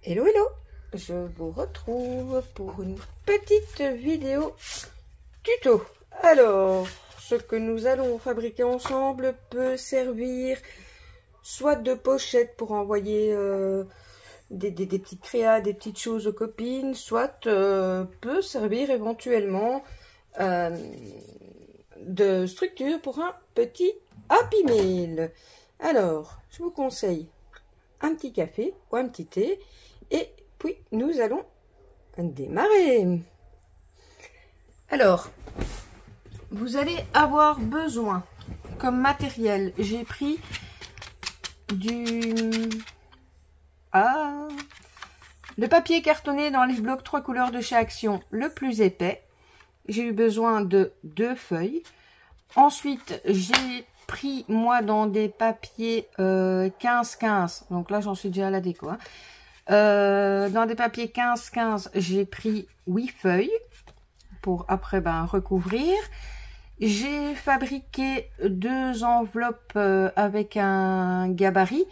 Hello, hello! Je vous retrouve pour une petite vidéo tuto. Alors, ce que nous allons fabriquer ensemble peut servir soit de pochette pour envoyer des petites créas, des petites choses aux copines, soit peut servir éventuellement de structure pour un petit Happy Meal. Alors, je vous conseille un petit café ou un petit thé. Et puis, nous allons démarrer. Alors, vous allez avoir besoin, comme matériel, j'ai pris le papier cartonné dans les blocs 3 couleurs de chez Action, le plus épais. J'ai eu besoin de 2 feuilles. Ensuite, j'ai pris, moi, dans des papiers 15-15. Donc là, j'en suis déjà à la déco, hein. Dans des papiers 15-15, j'ai pris 8 feuilles pour après recouvrir. J'ai fabriqué 2 enveloppes avec un gabarit.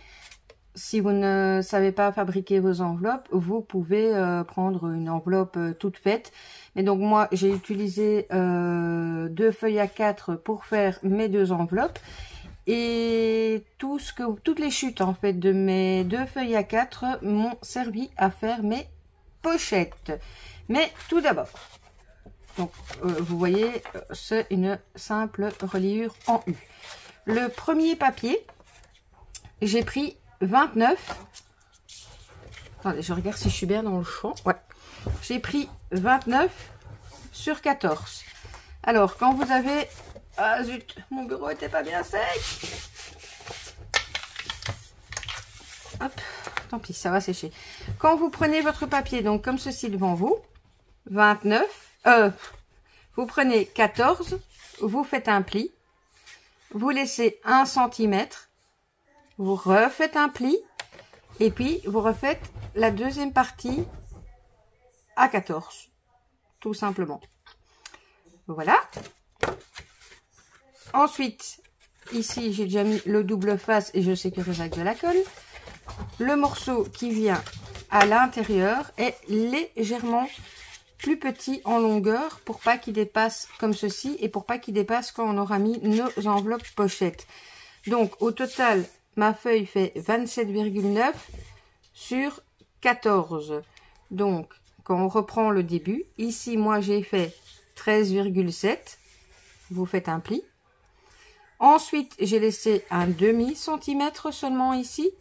Si vous ne savez pas fabriquer vos enveloppes, vous pouvez prendre une enveloppe toute faite. Mais donc moi, j'ai utilisé 2 feuilles A4 pour faire mes 2 enveloppes. Et toutes les chutes en fait de mes 2 feuilles A4 m'ont servi à faire mes pochettes. Mais tout d'abord, donc vous voyez, c'est une simple reliure en U. Le premier papier, j'ai pris 29. Attendez, je regarde si je suis bien dans le champ. Ouais, j'ai pris 29 sur 14. Alors, quand vous avez... Ah zut, mon bureau était pas bien sec. Hop, tant pis, ça va sécher. Quand vous prenez votre papier, donc comme ceci devant vous, 29, vous prenez 14, vous faites un pli, vous laissez 1 cm, vous refaites un pli, et puis vous refaites la deuxième partie à 14, tout simplement. Voilà. Ensuite, ici, j'ai déjà mis le double face et je sécurise avec de la colle. Le morceau qui vient à l'intérieur est légèrement plus petit en longueur pour pas qu'il dépasse comme ceci et pour pas qu'il dépasse quand on aura mis nos enveloppes pochettes. Donc, au total, ma feuille fait 27,9 sur 14. Donc, quand on reprend le début, ici, moi, j'ai fait 13,7. Vous faites un pli. Ensuite, j'ai laissé un demi-centimètre seulement ici.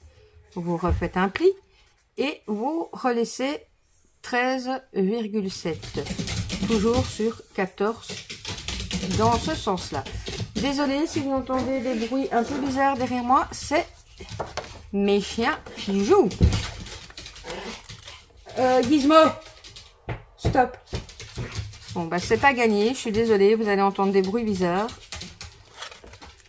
Vous refaites un pli et vous relaissez 13,7. Toujours sur 14 dans ce sens-là. Désolée si vous entendez des bruits un peu bizarres derrière moi, c'est mes chiens qui jouent. Gizmo, stop. Bon, c'est pas gagné, je suis désolée, vous allez entendre des bruits bizarres.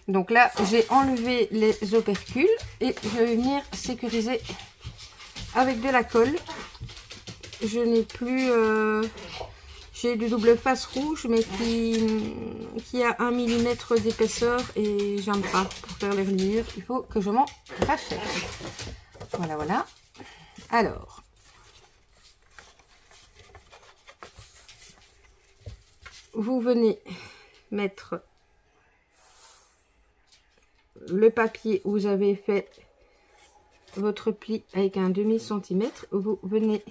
Donc là, j'ai enlevé les opercules et je vais venir sécuriser avec de la colle. Je n'ai plus... j'ai du double face rouge, mais qui a 1 mm d'épaisseur et j'aime pas pour faire les reliures. Il faut que je m'en rachète. Voilà, voilà. Alors... vous venez mettre... le papier où vous avez fait votre pli avec un demi-centimètre, vous venez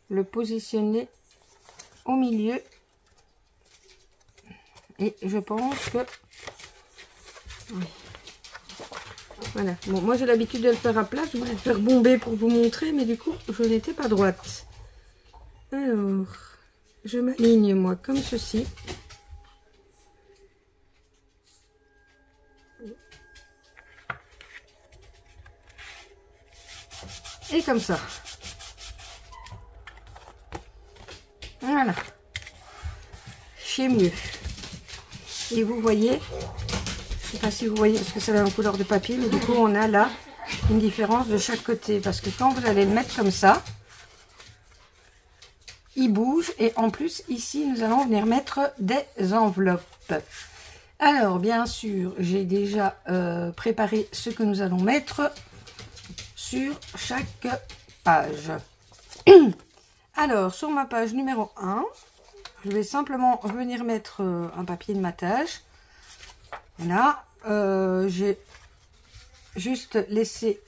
le positionner au milieu et je pense que voilà. Bon, moi j'ai l'habitude de le faire à plat, je voulais le faire bomber pour vous montrer, mais du coup je n'étais pas droite. Alors je m'aligne moi comme ceci. Et comme ça. Voilà. C'est mieux. Et vous voyez, je sais pas si vous voyez, parce que c'est la même couleur de papier, mais du coup on a là une différence de chaque côté. Parce que quand vous allez le mettre comme ça, il bouge. Et en plus, ici, nous allons venir mettre des enveloppes. Alors, bien sûr, j'ai déjà préparé ce que nous allons mettre sur chaque page. Alors, sur ma page numéro 1, je vais simplement venir mettre un papier de matage. Voilà. J'ai juste laissé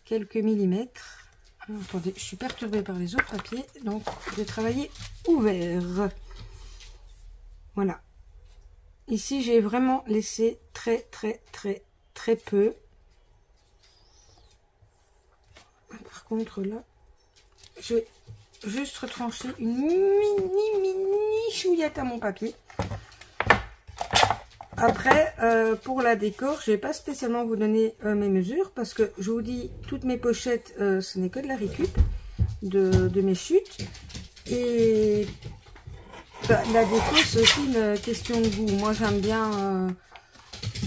quelques millimètres. Alors, attendez, je suis perturbée par les autres papiers, donc je vais travailler ouvert. Voilà. Ici, j'ai vraiment laissé très peu. Par contre, là, je vais juste retrancher une mini chouillette à mon papier. Après, pour la décor, je vais pas spécialement vous donner mes mesures parce que je vous dis, toutes mes pochettes, ce n'est que de la récup de mes chutes. Et bah, la déco, c'est aussi une question de goût. Moi, j'aime bien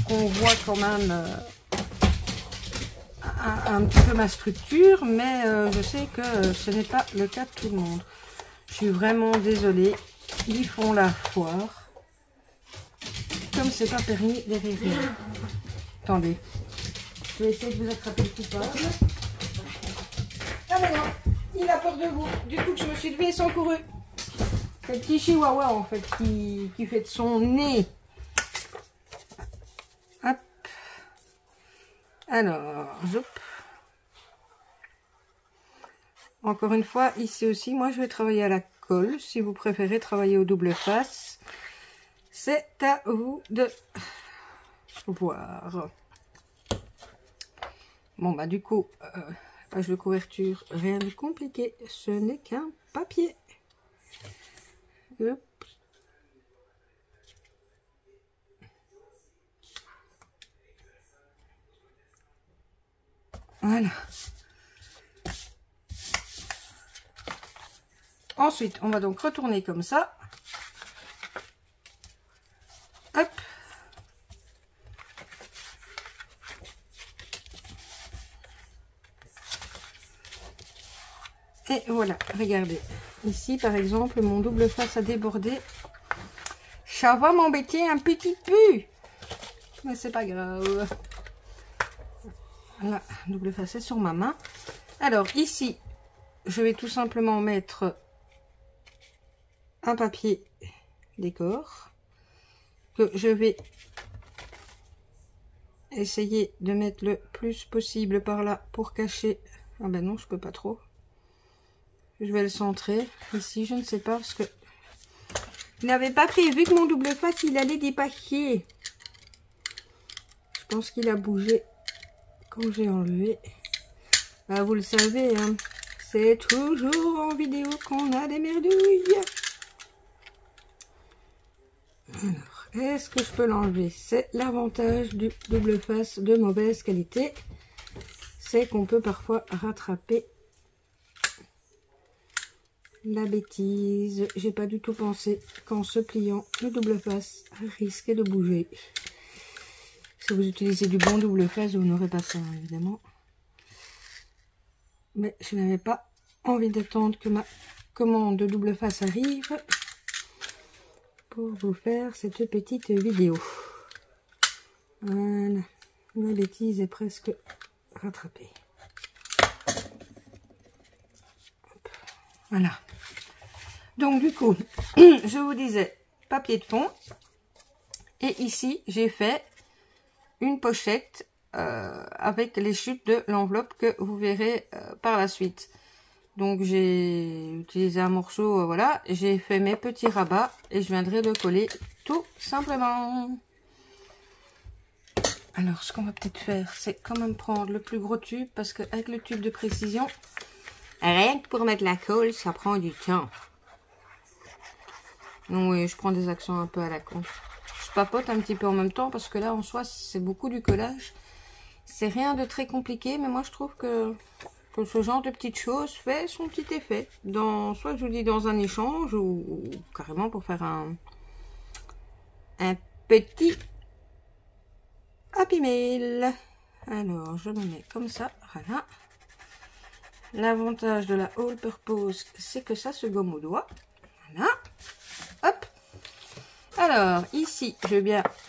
qu'on voit quand même un petit peu ma structure, mais je sais que ce n'est pas le cas de tout le monde. Je suis vraiment désolée. Ils font la foire. Comme c'est pas permis derrière nous. Attendez. Je vais essayer de vous attraper le coupable. Ah mais non, il a peur de vous. Du coup, je me suis levée sans couru. C'est le petit chihuahua en fait qui fait de son nez. Hop. Alors, zoup. Encore une fois, ici aussi, moi je vais travailler à la colle. Si vous préférez travailler au double face, c'est à vous de voir. Bon bah du coup, page de couverture, rien de compliqué. Ce n'est qu'un papier. Hop. Voilà. Ensuite, on va donc retourner comme ça. Hop. Et voilà, regardez. Ici, par exemple, mon double face a débordé. Ça va m'embêter un petit peu. Mais c'est pas grave. Voilà, double face est sur ma main. Alors, ici, je vais tout simplement mettre un papier décor que je vais essayer de mettre le plus possible par là pour cacher. Ah ben non, je peux pas trop. Je vais le centrer ici, je ne sais pas parce que je n'avais pas prévu que mon double face il allait dépasser. Je pense qu'il a bougé quand j'ai enlevé. Ah, vous le savez, hein, c'est toujours en vidéo qu'on a des merdouilles. Alors, est-ce que je peux l'enlever? C'est l'avantage du double face de mauvaise qualité. C'est qu'on peut parfois rattraper la bêtise. J'ai pas du tout pensé qu'en se pliant, le double face risquait de bouger. Si vous utilisez du bon double face, vous n'aurez pas ça, évidemment. Mais je n'avais pas envie d'attendre que ma commande de double face arrive pour vous faire cette petite vidéo. Voilà, la bêtise est presque rattrapée. Voilà. Donc du coup, je vous disais papier de fond. Et ici, j'ai fait une pochette avec les chutes de l'enveloppe que vous verrez par la suite. Donc j'ai utilisé un morceau, voilà, j'ai fait mes petits rabats et je viendrai le coller tout simplement. Alors ce qu'on va peut-être faire, c'est quand même prendre le plus gros tube parce qu'avec le tube de précision, rien que pour mettre la colle, ça prend du temps. Donc oui, je prends des accents un peu à la con. Je papote un petit peu en même temps parce que là en soi c'est beaucoup du collage. C'est rien de très compliqué, mais moi je trouve que ce genre de petites choses fait son petit effet. Soit je vous dis dans un échange ou carrément pour faire un petit Happy Mail. Alors je me mets comme ça, voilà. L'avantage de la All Purpose, c'est que ça se gomme au doigt. Voilà. Hop. Alors, ici,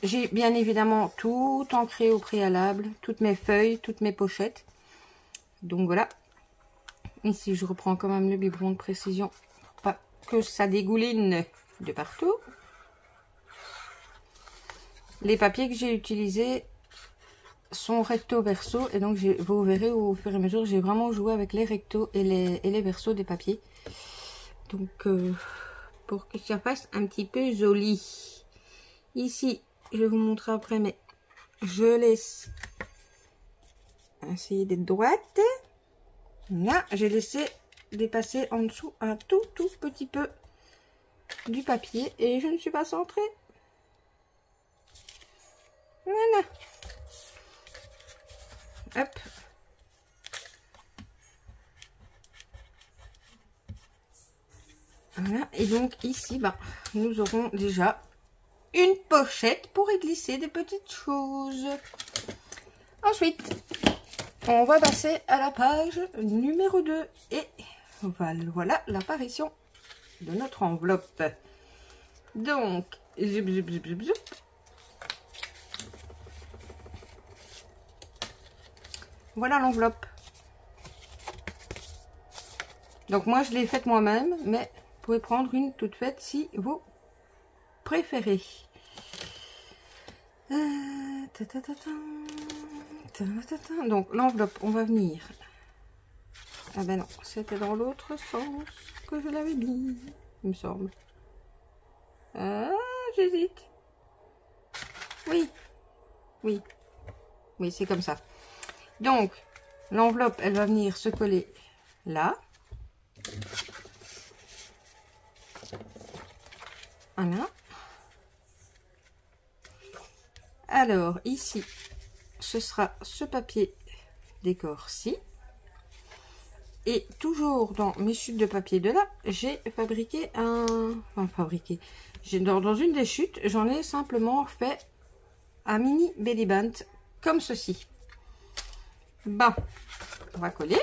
j'ai bien évidemment tout ancré au préalable, toutes mes feuilles, toutes mes pochettes. Donc voilà. Ici, je reprends quand même le biberon de précision pour pas que ça dégouline de partout. Les papiers que j'ai utilisés sont recto verso et donc vous verrez au fur et à mesure, j'ai vraiment joué avec les rectos et les versos des papiers. Donc pour que ça fasse un petit peu joli. Ici, je vais vous montrer après, mais je laisse essayer d'être droite. Là, j'ai laissé dépasser en dessous un tout petit peu du papier et je ne suis pas centrée. Voilà. Hop. Voilà. Et donc ici, bah, nous aurons déjà une pochette pour y glisser des petites choses. Ensuite, on va passer à la page numéro 2 et voilà l'apparition de notre enveloppe. Donc, zip, zip, zip, zip, zip. Voilà l'enveloppe. Donc moi je l'ai faite moi-même, mais vous pouvez prendre une toute faite si vous préférez. Donc l'enveloppe, on va venir. Ah ben non, c'était dans l'autre sens que je l'avais mis, il me semble. Ah, j'hésite. Oui, oui, oui, c'est comme ça. Donc, l'enveloppe, elle va venir se coller là. Voilà. Alors, ici, ce sera ce papier décor-ci. Et toujours dans mes chutes de papier de là, j'ai fabriqué dans une des chutes, j'en ai simplement fait un mini belly band comme ceci. Bon, on va coller.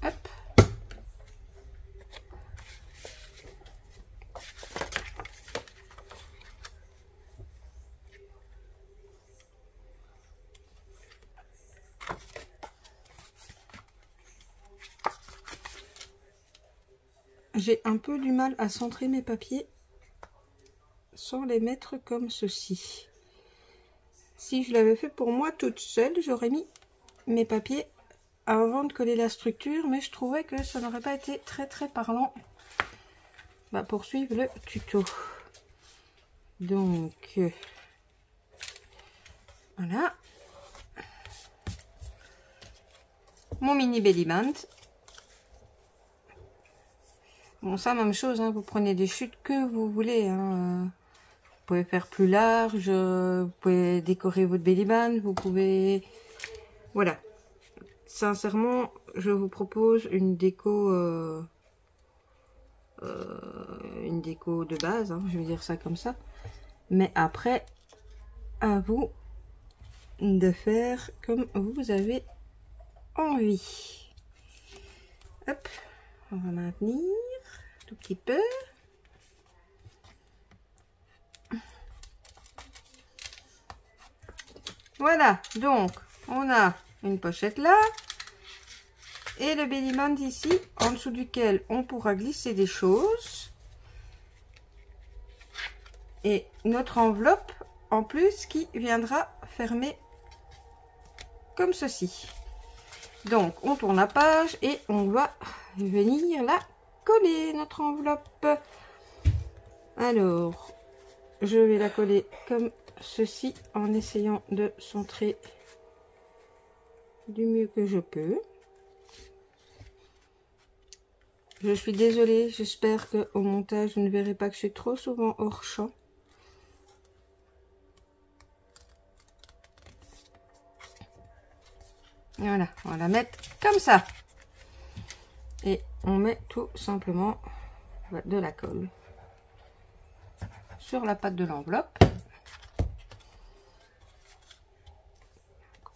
Hop. J'ai un peu du mal à centrer mes papiers sans les mettre comme ceci. Si je l'avais fait pour moi toute seule, j'aurais mis mes papiers avant de coller la structure, mais je trouvais que ça n'aurait pas été très parlant pour suivre le tuto. Donc voilà mon mini belly band. Bon, ça, même chose, hein, vous prenez des chutes que vous voulez. Hein. Vous pouvez faire plus large, vous pouvez décorer votre belly band, vous pouvez... Voilà. Sincèrement, je vous propose une déco de base, hein, je vais dire ça comme ça. Mais après, à vous de faire comme vous avez envie. Hop, on va maintenir tout petit peu. Voilà, donc on a une pochette là et le belly band ici en dessous duquel on pourra glisser des choses et notre enveloppe en plus qui viendra fermer comme ceci. Donc on tourne la page et on va venir la coller, notre enveloppe. Alors je vais la coller comme ceci en essayant de centrer du mieux que je peux. Je suis désolée, j'espère que au montage vous ne verrez pas que je suis trop souvent hors champ. Voilà, on va la mettre comme ça. Et on met tout simplement de la colle sur la patte de l'enveloppe.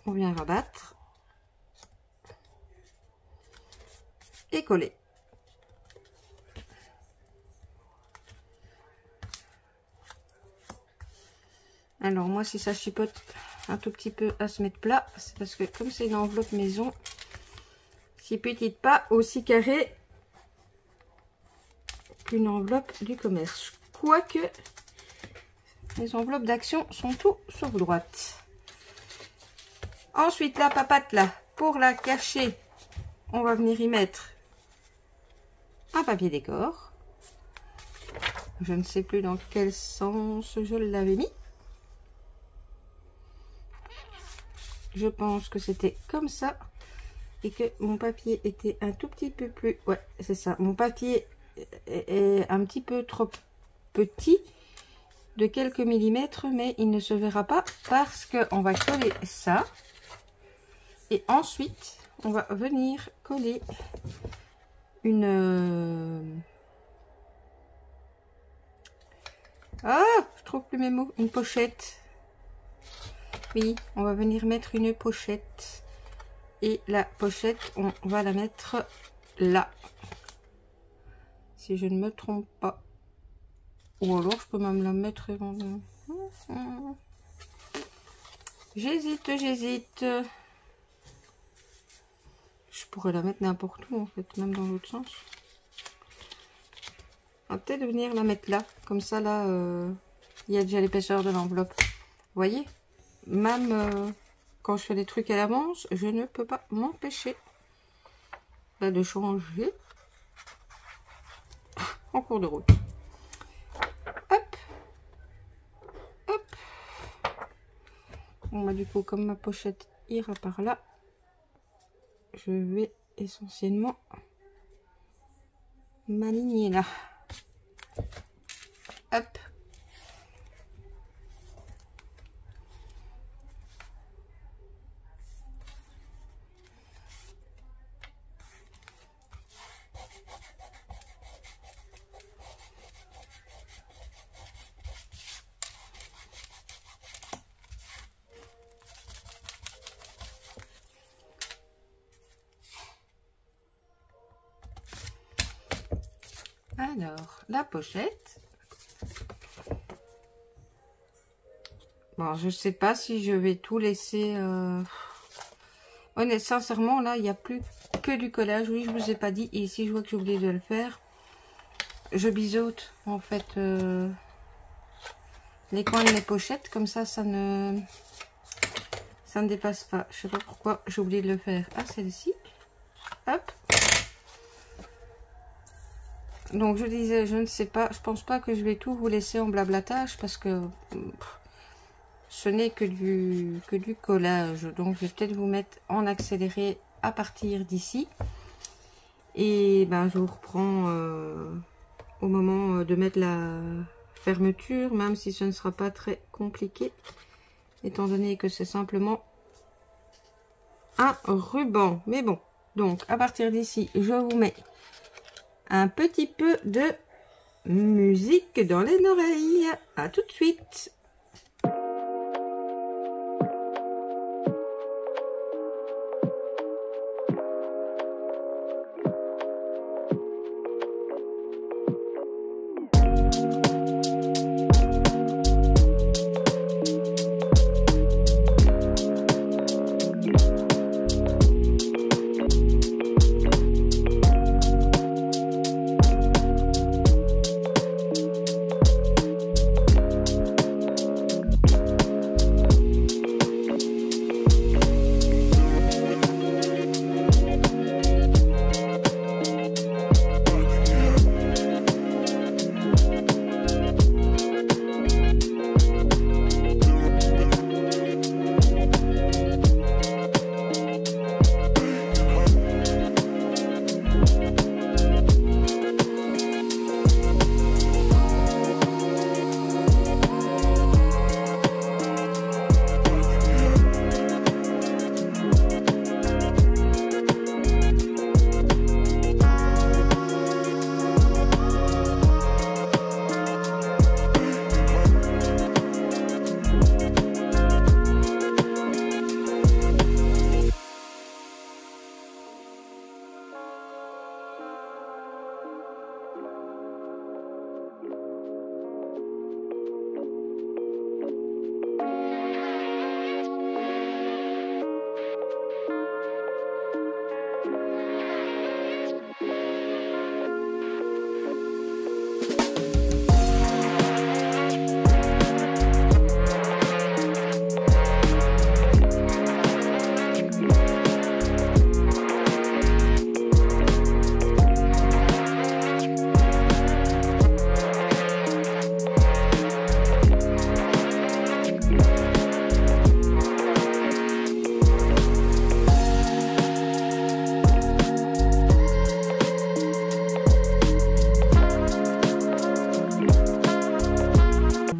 On vient rabattre et coller. Alors moi, si ça chipote un tout petit peu à se mettre plat, c'est parce que comme c'est une enveloppe maison, si petite, pas aussi carrée qu'une enveloppe du commerce. Quoique, les enveloppes d'action sont tout sur droite. Ensuite, la papate là, pour la cacher, on va venir y mettre un papier décor. Je ne sais plus dans quel sens je l'avais mis. Je pense que c'était comme ça et que mon papier était un tout petit peu plus... Ouais, c'est ça. Mon papier est un petit peu trop petit, de quelques millimètres, mais il ne se verra pas parce qu'on va coller ça. Et ensuite, on va venir coller une... Ah, je trouve plus mes mots. Une pochette. Oui, on va venir mettre une pochette. Et la pochette, on va la mettre là. Si je ne me trompe pas. Ou alors, je peux même la mettre éventuellement. J'hésite. Je pourrais la mettre n'importe où, en fait, même dans l'autre sens. On va peut-être venir la mettre là. Comme ça, là, il y a déjà l'épaisseur de l'enveloppe. Vous voyez? Même quand je fais des trucs à l'avance, je ne peux pas m'empêcher de changer en cours de route. Hop. Hop. Bon, bah, du coup, comme ma pochette ira par là, je vais essentiellement m'aligner là. Hop. Alors, la pochette. Bon, je sais pas si je vais tout laisser... Honnêtement, sincèrement, là, il n'y a plus que du collage. Oui, je vous ai pas dit. Et ici, je vois que j'ai oublié de le faire. Je biseaute, en fait, les coins de mes pochettes. Comme ça, ça ne dépasse pas. Je sais pas pourquoi j'ai oublié de le faire. Ah, celle-ci. Hop. Donc, je disais, je ne sais pas. Je pense pas que je vais tout vous laisser en blablatage parce que... ce n'est que du collage. Donc, je vais peut-être vous mettre en accéléré à partir d'ici. Et ben, je vous reprends au moment de mettre la fermeture, même si ce ne sera pas très compliqué, étant donné que c'est simplement un ruban. Mais bon, donc, à partir d'ici, je vous mets un petit peu de musique dans les oreilles. À tout de suite.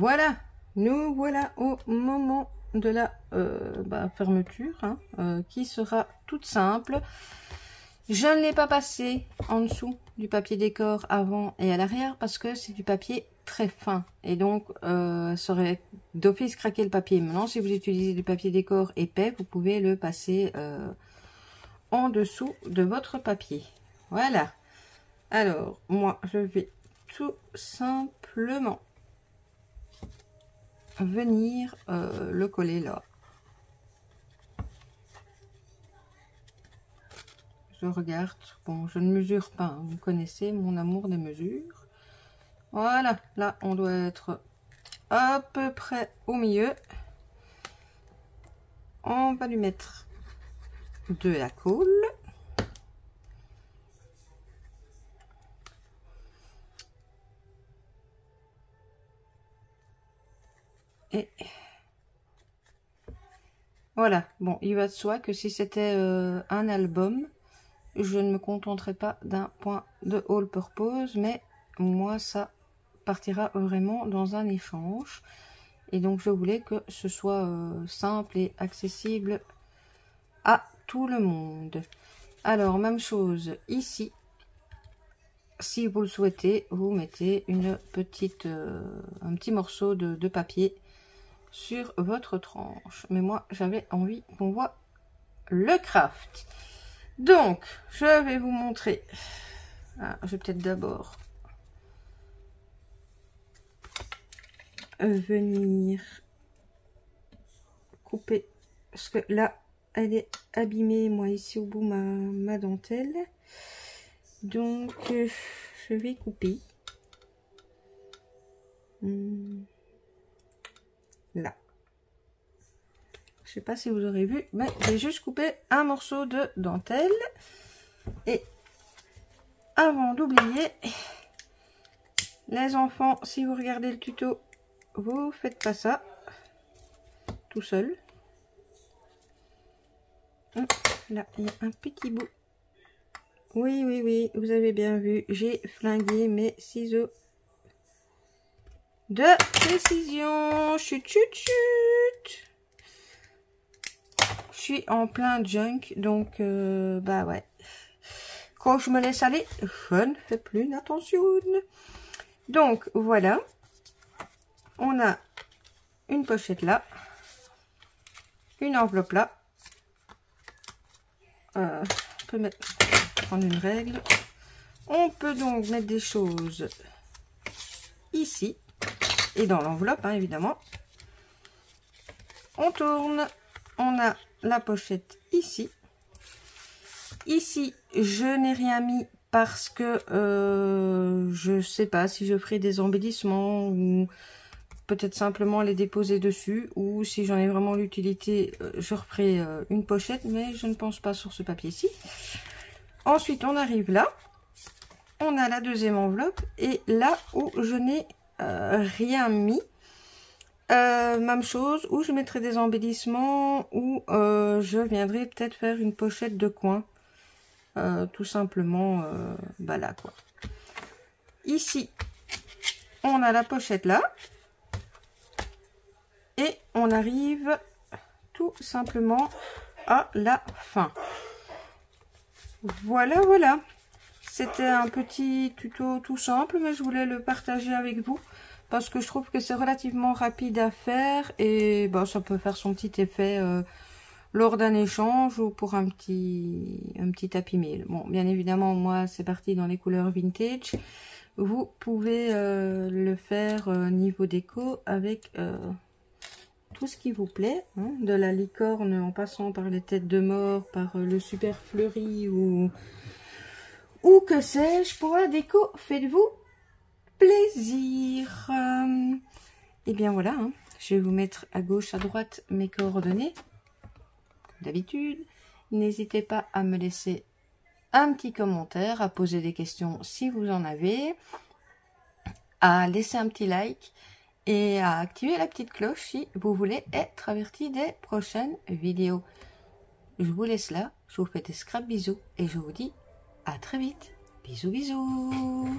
voilà, nous voilà au moment de la fermeture, hein, qui sera toute simple. Je ne l'ai pas passé en dessous du papier décor avant et à l'arrière parce que c'est du papier très fin et donc ça aurait d'office craqué le papier. Maintenant, si vous utilisez du papier décor épais, vous pouvez le passer en dessous de votre papier. Voilà. Alors, moi, je vais tout simplement venir le coller là. Je regarde. Bon, je ne mesure pas. Hein. Vous connaissez mon amour des mesures. Voilà. Là, on doit être à peu près au milieu. On va lui mettre de la colle. Et voilà. Bon, il va de soi que si c'était un album, je ne me contenterai pas d'un point de all purpose, mais moi, ça partira vraiment dans un échange. Et donc, je voulais que ce soit simple et accessible à tout le monde. Alors, même chose ici. Si vous le souhaitez, vous mettez une petite, un petit morceau de papier sur votre tranche. Mais moi, j'avais envie qu'on voit le craft. Donc, je vais vous montrer. Ah, je vais peut-être d'abord venir couper. Parce que là, elle est abîmée, moi, ici au bout, ma dentelle. Donc, je vais couper. Là. Je sais pas si vous aurez vu, mais j'ai juste coupé un morceau de dentelle. Et avant d'oublier, les enfants, si vous regardez le tuto, vous faites pas ça tout seul. Là, il y a un petit bout. Oui, oui, oui, vous avez bien vu, j'ai flingué mes ciseaux de précision. Chut, chut, chut. Je suis en plein junk, donc bah ouais. Quand je me laisse aller, je ne fais plus attention. Donc voilà, on a une pochette là, une enveloppe là. On peut prendre une règle. On peut donc mettre des choses ici et dans l'enveloppe, hein, évidemment. On tourne, on a la pochette ici. Ici, je n'ai rien mis parce que je sais pas si je ferai des embellissements ou peut-être simplement les déposer dessus, ou si j'en ai vraiment l'utilité, je referai une pochette, mais je ne pense pas sur ce papier-ci. Ensuite, on arrive là. On a la deuxième enveloppe et là où je n'ai rien mis. Même chose, où je mettrai des embellissements, ou je viendrai peut-être faire une pochette de coin. Tout simplement, bah là quoi. Ici, on a la pochette là. Et on arrive tout simplement à la fin. Voilà, voilà. C'était un petit tuto tout simple, mais je voulais le partager avec vous. Parce que je trouve que c'est relativement rapide à faire. Et bah, ça peut faire son petit effet lors d'un échange ou pour un petit tapis mail. Bon, bien évidemment, moi, c'est parti dans les couleurs vintage. Vous pouvez le faire niveau déco avec... tout ce qui vous plaît, hein, de la licorne en passant par les têtes de mort, par le super fleuri ou que sais-je, pour la déco, faites-vous plaisir. Et bien voilà, hein, je vais vous mettre à gauche, à droite mes coordonnées, comme d'habitude. N'hésitez pas à me laisser un petit commentaire, à poser des questions si vous en avez, à laisser un petit like, et à activer la petite cloche si vous voulez être averti des prochaines vidéos. Je vous laisse là, je vous fais des scrap bisous et je vous dis à très vite. Bisous bisous.